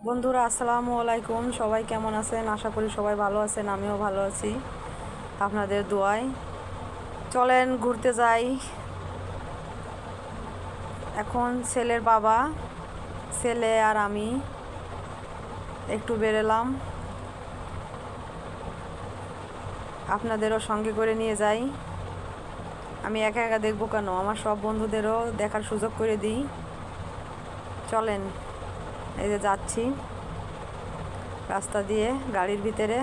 বন্ধুরা আসসালামু আলাইকুম। সবাই কেমন আছেন? আশা করি সবাই ভালো আছেন, আমিও ভালো আছি আপনাদের দোয়ায়। চলেন ঘুরতে যাই। এখন ছেলের বাবা, ছেলে আর আমি একটু বেরোলাম, আপনাদেরও সঙ্গে করে নিয়ে যাই। আমি একা একা দেখবো কেন, আমার সব বন্ধুদেরও দেখার সুযোগ করে দিই। চলেন, এই যে যাচ্ছি রাস্তা দিয়ে, গাড়ির ভিতরে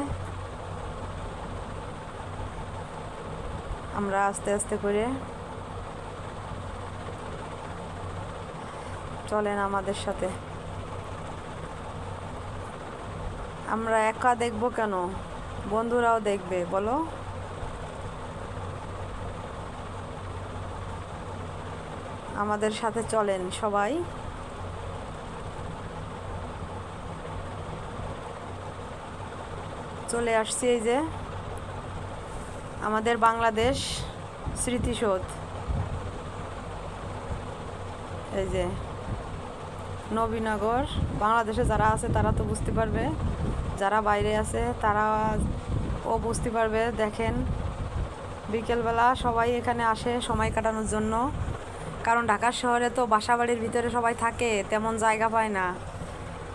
আমরা আস্তে আস্তে করে। চলেন আমাদের সাথে। আমরা একা দেখবো কেন, বন্ধুরাও দেখবে, বলো। আমাদের সাথে চলেন সবাই। চলে আসছি এই যে আমাদের বাংলাদেশ স্মৃতিসৌধ। এই যে নবীনগর। বাংলাদেশে যারা আছে তারা তো বুঝতে পারবে, যারা বাইরে আছে তারাও বুঝতে পারবে। দেখেন, বিকেলবেলা সবাই এখানে আসে সময় কাটানোর জন্য, কারণ ঢাকা শহরে তো বাসাবাড়ির ভিতরে সবাই থাকে, তেমন জায়গা পায় না।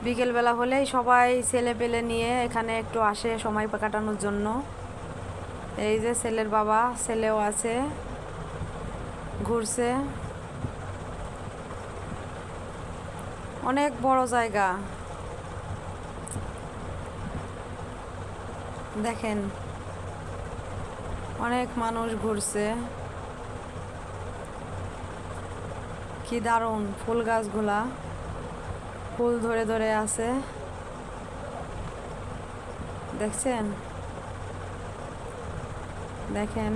বিকেলবেলা হলেই সবাই ছেলে পেলে নিয়ে এখানে একটু আসে সময় কাটানোর জন্য। এই যে ছেলের বাবা, ছেলেও আছে, ঘুরছে। অনেক বড় জায়গা, দেখেন অনেক মানুষ ঘুরছে। কি দারুণ ফুল গাছগুলা, ফুল ধরে ধরে আছে, দেখছেন? দেখেন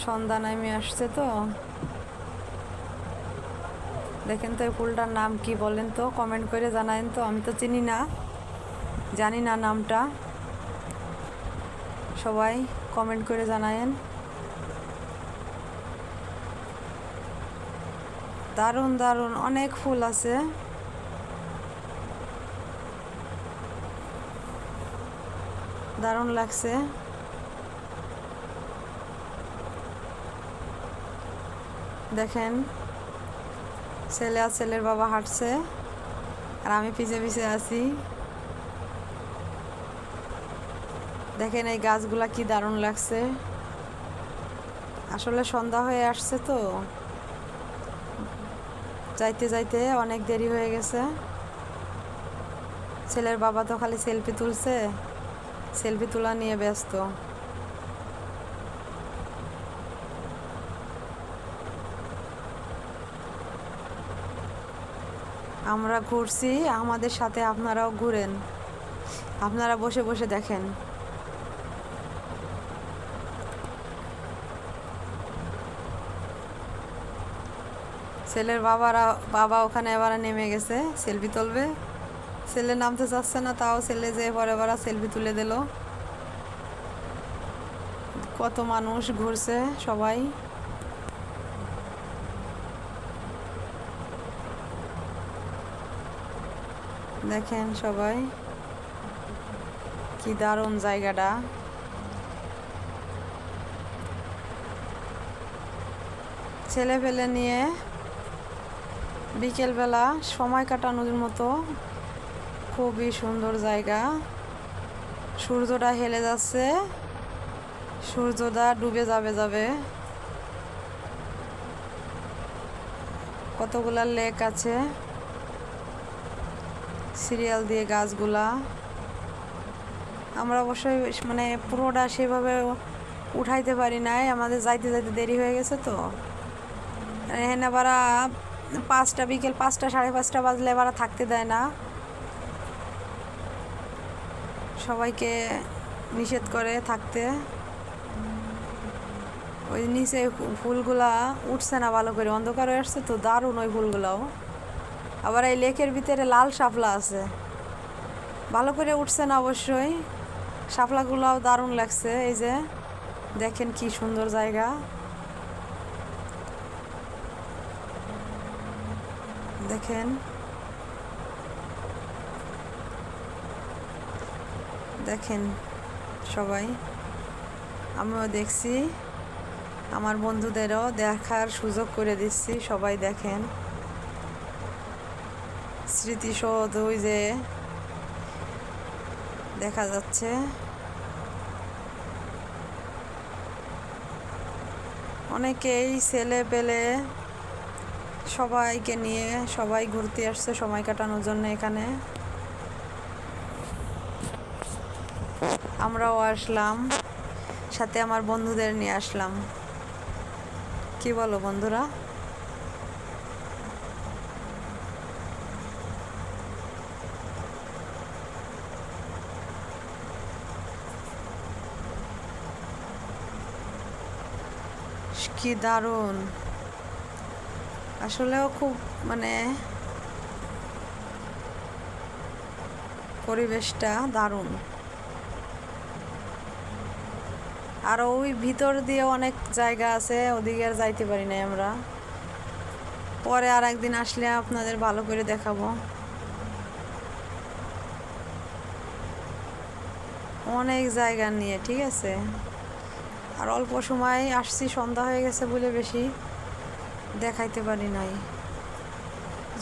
সন্ধ্যা নেমে আসছে তো। দেখেন তো এই ফুলটার নাম কি বলেন তো, কমেন্ট করে জানায়েন তো। আমি তো চিনি না, জানি না নামটা, সবাই কমেন্ট করে জানায়েন। দারুণ দারুণ অনেক ফুল আছে, দারুণ লাগছে। দেখেন ছেলে আর ছেলের বাবা হাঁটছে, আর আমি পিছে পিছে আছি। দেখেন এই গাছগুলা কি দারুণ লাগছে। আসলে সন্ধ্যা হয়ে আসছে তো, যাইতে যাইতে অনেক দেরি হয়ে গেছে। ছেলের বাবা তো খালি সেলফি তুলছে, সেলফি তোলা নিয়ে ব্যস্ত। আমরা ঘুরছি, আমাদের সাথে আপনারাও ঘুরেন, আপনারা বসে বসে দেখেন। ছেলের বাবা ওখানে এবার নেমে গেছে, সেলফি তুলবে। ছেলে নামতে চাচ্ছে না, তাও ছেলে যে পরে সেলফি তুলে দিল। কত মানুষ ঘুরছে সবাই। দেখেন সবাই, কি দারুণ জায়গাটা। ছেলে পেলে নিয়ে বিকেলবেলা সময় কাটানোর মতো খুবই সুন্দর জায়গা। সূর্যটা হেলে যাচ্ছে, সূর্যটা ডুবে যাবে যাবে। কতগুলা লেক আছে, সিরিয়াল দিয়ে গাছগুলা। আমরা অবশ্যই মানে পুরোটা সেভাবে উঠাইতে পারি নাই, আমাদের যাইতে যাইতে দেরি হয়ে গেছে তো। এখানে বারা বিকেল 5টা 5:30 বাজলে বারা থাকতে দেয় না, সবাইকে নিষেধ করে থাকতে। ওই নিচে ফুলগুলা উঠছে না ভালো করে, অন্ধকার হয়ে আসছে তো, দারুণ ওই ফুলগুলাও। আবার এই লেকের ভিতরে লাল শাপলা আছে, ভালো করে উঠছে না অবশ্যই। শাপলাগুলাও দারুণ লাগছে। এই যে দেখেন কি সুন্দর জায়গা, দেখেন দেখেন সবাই, আমিও দেখছি, আমার বন্ধুদেরও দেখার সুযোগ করে দিচ্ছি। সবাই দেখেন স্মৃতিসৌধ ওই যে দেখা যাচ্ছে। অনেকেই ছেলে পেলে সবাইকে নিয়ে সবাই ঘুরতে আসছে সময় কাটানোর জন্য এখানে। আমরাও আসলাম, সাথে আমার বন্ধুদের নিয়ে আসলাম। কি বলো বন্ধুরা? কি দারুণ, আসলেও খুব মানে পরিবেশটা দারুণ। আর ওই ভিতর দিয়ে অনেক জায়গা আছে, ওদিকে আর যাইতে পারি নাই আমরা। পরে আর একদিন আসলে আপনাদের ভালো করে দেখাবো। অনেক জায়গা নিয়ে, ঠিক আছে। আর অল্প সময় আসছি, সন্ধ্যা হয়ে গেছে বলে বেশি দেখাইতে পারি নাই।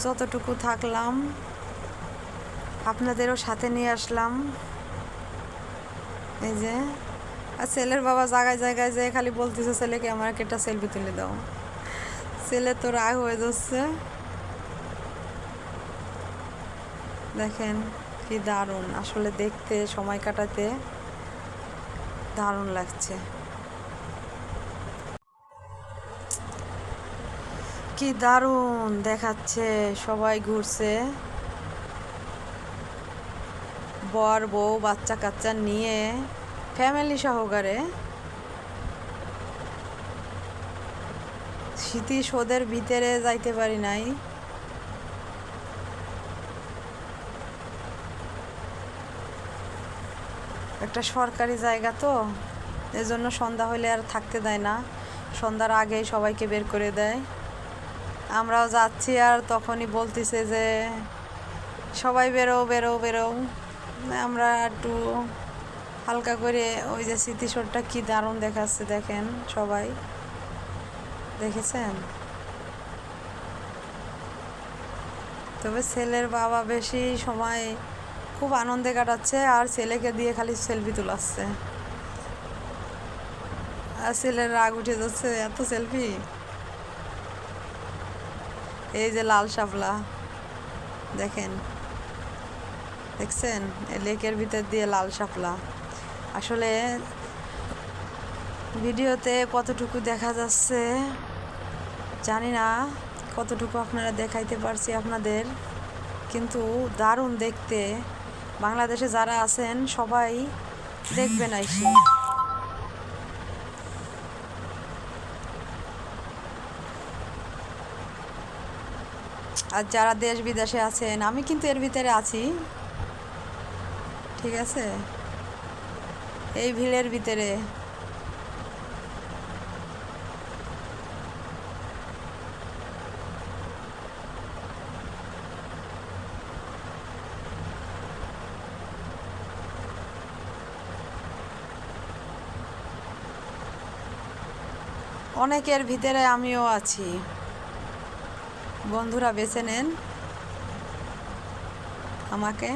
যতটুকু থাকলাম আপনাদেরও সাথে নিয়ে আসলাম। এই যে আর ছেলের বাবা জায়গায় জায়গায় যে খালি বলতেছে ছেলেকে আমাকে একটা সেলফি তুলে দাও। ছেলে তো রাগ হয়ে যাচ্ছে। দেখেন কি দারুণ, আসলে দেখতে সময় কাটাতে দারুণ লাগছে। কি দারুণ দেখাচ্ছে, সবাই ঘুরছে, বর বউ বাচ্চা কাচ্চা নিয়ে ফ্যামিলি সহকারে। স্মৃতিসৌধের ভিতরে যাইতে পারি নাই। একটা সরকারি জায়গা তো, এজন্য সন্ধ্যা হলে আর থাকতে দেয় না, সন্ধ্যার আগেই সবাইকে বের করে দেয়। আমরাও যাচ্ছি আর তখনই বলতেছে যে সবাই বেরো বেরো বেরো। আমরা একটু হালকা করে, ওই যে স্মৃতিসৌধটা কি দারুণ দেখাচ্ছে দেখেন সবাই, দেখেছেন? তবে ছেলের বাবা বেশি সময় খুব আনন্দে কাটাচ্ছে, আর ছেলেকে দিয়ে খালি সেলফি তোলাচ্ছে। আর ছেলের রাগ উঠে যাচ্ছে, এত সেলফি। এই যে লাল শাপলা দেখেন, দেখছেন লেকের ভিতর দিয়ে লাল শাপলা। আসলে ভিডিওতে কতটুকু দেখা যাচ্ছে জানি না, কতটুকু আপনারা দেখাইতে পারছি আপনাদের, কিন্তু দারুণ দেখতে। বাংলাদেশে যারা আছেন সবাই দেখবেন আইসি। আর যারা দেশ বিদেশে আছেন, আমি কিন্তু এর ভিতরে আছি, ঠিক আছে, এই ভিড়ের ভিতরে। অনেকের ভিতরে আমিও আছি। বন্ধুরা বেছে নেন আমাকে।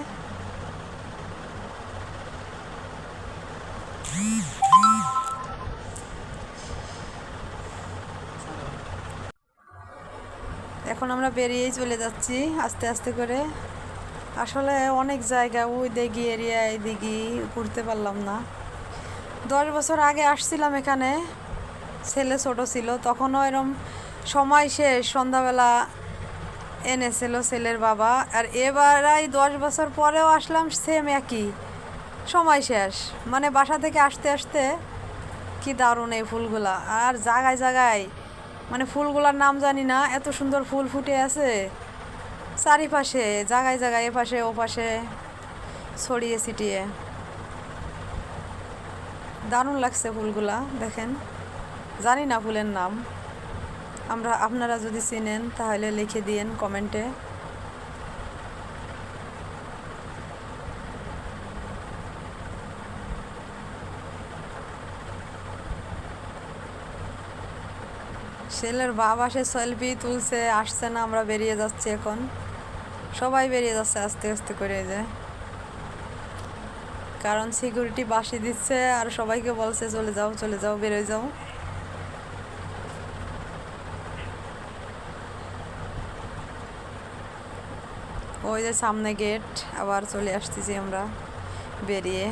এখন আমরা বেরিয়েই চলে যাচ্ছি আস্তে আস্তে করে। আসলে অনেক জায়গা ওই দিঘি এরিয়া, এই দিঘি ঘুরতে পারলাম না। 10 বছর আগে আসছিলাম এখানে, ছেলে ছোট ছিল, তখনও এরম সময় শেষ, সন্ধ্যাবেলা এনেছিল ছেলের বাবা। আর এবারাই 10 বছর পরেও আসলাম, সেম একই সময় শেষ। মানে বাসা থেকে আসতে আসতে কি দারুণ এই ফুলগুলা। আর জায়গায় জায়গায়, মানে ফুলগুলার নাম জানি না, এত সুন্দর ফুল ফুটে আছে চারিপাশে, জায়গায় জায়গায়, এপাশে ওপাশে ছড়িয়ে ছিটিয়ে। দারুণ লাগছে ফুলগুলা দেখেন। জানি না ফুলের নাম, আপনারা যদি চিনেন তাহলে লিখে দিয়েন কমেন্টে। ছেলের বাবা সে সেলফি তুলছে, আসছে না, আমরা বেরিয়ে যাচ্ছি এখন। সবাই বেরিয়ে যাচ্ছে আস্তে আস্তে করে যে, কারণ সিকিউরিটি বাঁশি দিচ্ছে আর সবাইকে বলছে চলে যাও চলে যাও, বেরোয় যাও। ওই যে সামনে গেট, আবার চলে আসতেছি আমরা বেরিয়ে।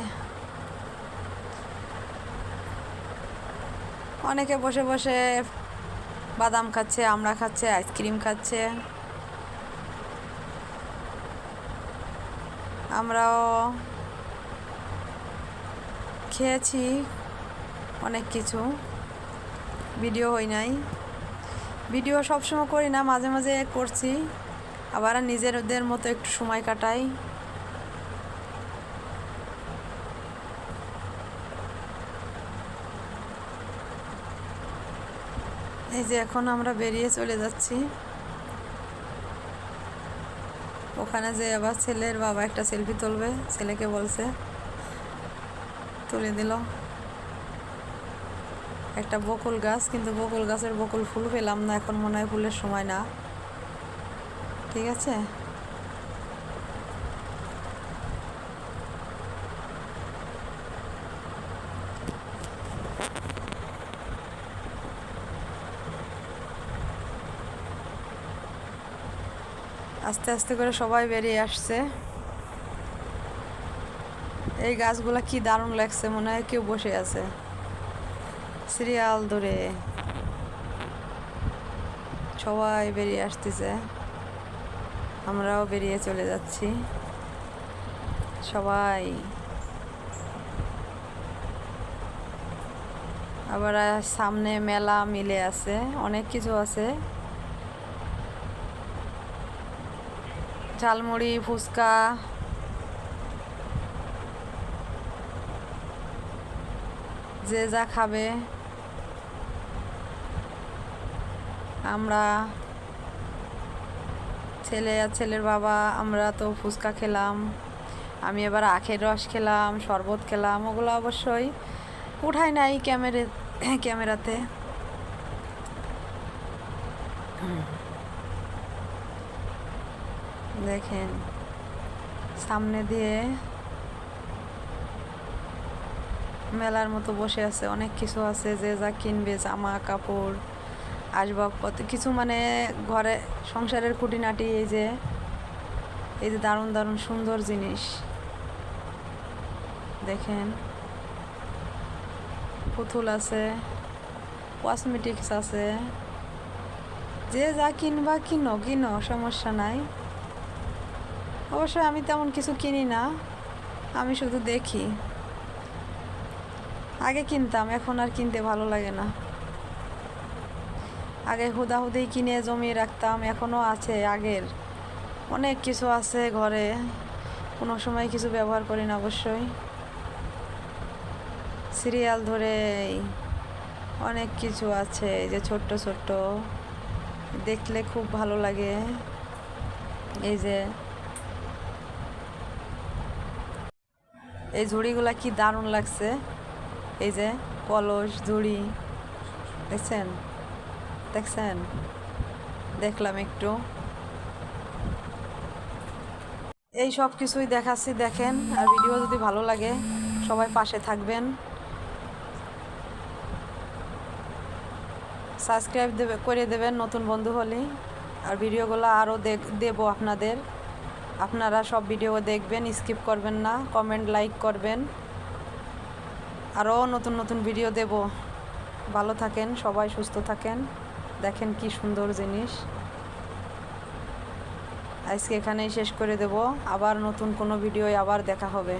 অনেকে বসে বসে বাদাম খাচ্ছে, আমড়া খাচ্ছে, আইসক্রিম খাচ্ছে। আমরাও খেয়েছি অনেক কিছু, ভিডিও হয় নাই। ভিডিও সবসময় করি না, মাঝে মাঝে করছি, আবার নিজেদের মতো একটু সময় কাটাই। এই যে এখন আমরা বেরিয়ে চলে যাচ্ছি। ওখানে যে আবার ছেলের বাবা একটা সেলফি তুলবে, ছেলেকে বলছে, তুলে দিল। একটা বকুল গাছ, কিন্তু বকুল গাছের বকুল ফুল পেলাম না, এখন মনে হয় ফুলের সময় না। ঠিক আছে, আস্তে আস্তে করে সবাই বেরিয়ে আসছে। এই গাছগুলা কি দারুণ লাগছে, মনে হয় কেউ বসে আছে সিরিয়াল ধরে। সবাই বেরিয়ে আসতেছে, আমরাও বেরিয়ে চলে যাচ্ছি সবাই। আবার সামনে মেলা মিলে আছে, অনেক কিছু আছে, ঝালমুড়ি, ফুচকা, যে যা খাবে। আমরা ছেলে আর ছেলের বাবা, আমরা তো ফুচকা খেলাম, আমি এবার আখের রস খেলাম, শরবত খেলাম। ওগুলো অবশ্যই উঠাই নাই ক্যামেরাতে। দেখেন সামনে দিয়ে মেলার মতো বসে আছে, অনেক কিছু আছে, যে যা কিনবে, জামা কাপড়, আসবাবপত্র, কিছু মানে ঘরে সংসারের খুঁটিনাটি। এই যে দারুণ দারুণ সুন্দর জিনিস দেখেন, পুতুল আছে, কসমেটিক্স আছে, যে যা কিনবা কিনো, সমস্যা নাই। অবশ্যই আমি তেমন কিছু কিনি না, আমি শুধু দেখি। আগে কিনতাম, এখন আর কিনতে ভালো লাগে না। আগে হুদাহুদি কিনে জমিয়ে রাখতাম, এখনও আছে, আগের অনেক কিছু আছে ঘরে, কোনো সময় কিছু ব্যবহার করি না। অবশ্যই সিরিয়াল ধরে অনেক কিছু আছে, যে ছোট্ট ছোট্ট, দেখলে খুব ভালো লাগে। এই ঝুড়িগুলা কি দারুণ লাগছে, এই যে কলস ঝুড়ি, দেখছেন, দেখলাম একটু। এই সব কিছুই দেখাচ্ছি, দেখেন। আর ভিডিও যদি ভালো লাগে সবাই পাশে থাকবেন, সাবস্ক্রাইব করে দেবেন নতুন বন্ধু হলে। আর ভিডিওগুলো আরও দেবো আপনাদের, আপনারা সব ভিডিও দেখবেন, স্কিপ করবেন না, কমেন্ট লাইক করবেন, আরও নতুন নতুন ভিডিও দেব। ভালো থাকেন সবাই, সুস্থ থাকেন। দেখেন কি সুন্দর জিনিস। আজকে এখানেই শেষ করে দেব, আবার নতুন কোনো ভিডিও আবার দেখা হবে।